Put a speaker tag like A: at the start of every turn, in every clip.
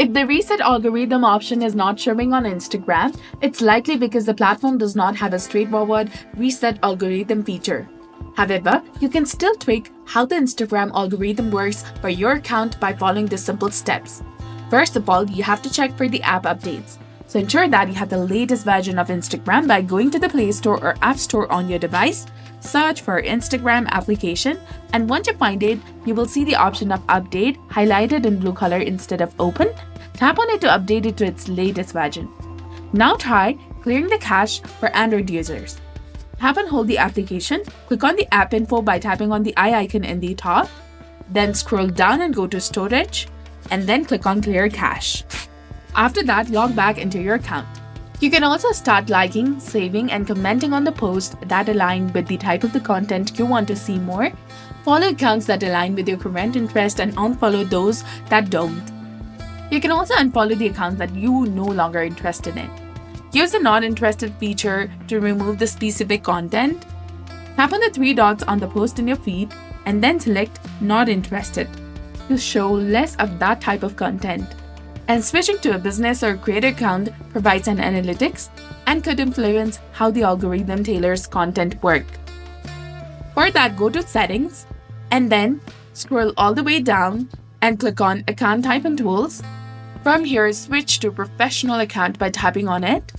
A: If the reset algorithm option is not showing on Instagram, it's likely because the platform does not have a straightforward reset algorithm feature. However, you can still tweak how the Instagram algorithm works for your account by following the simple steps. First of all, you have to check for the app updates. So ensure that you have the latest version of Instagram by going to the Play Store or App Store on your device, search for Instagram application, and once you find it, you will see the option of update highlighted in blue color instead of open. Tap on it to update it to its latest version. Now try clearing the cache for Android users. Tap and hold the application, click on the app info by tapping on the eye icon in the top, then scroll down and go to storage, and then click on clear cache. After that, log back into your account. You can also start liking, saving, and commenting on the posts that align with the type of the content you want to see more. Follow accounts that align with your current interest and unfollow those that don't. You can also unfollow the accounts that you no longer interested in. Use the not interested feature to remove the specific content. Tap on the three dots on the post in your feed and then select not interested to show less of that type of content. And switching to a business or creator account provides an analytics and could influence how the algorithm tailors content work. For that, go to settings and then scroll all the way down and click on account type and tools. From here, switch to professional account by tapping on it.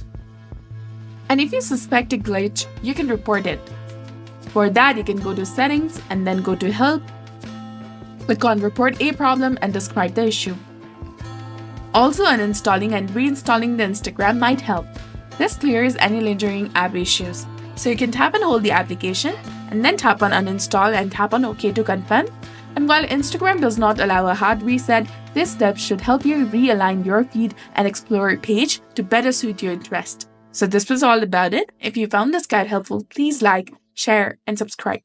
A: And if you suspect a glitch, you can report it. For that, you can go to settings and then go to help. Click on report a problem and describe the issue. Also, uninstalling and reinstalling the Instagram might help. This clears any lingering app issues. So you can tap and hold the application and then tap on uninstall and tap on OK to confirm. And while Instagram does not allow a hard reset, this step should help you realign your feed and explore page to better suit your interest. So this was all about it. If you found this guide helpful, please like, share, and subscribe.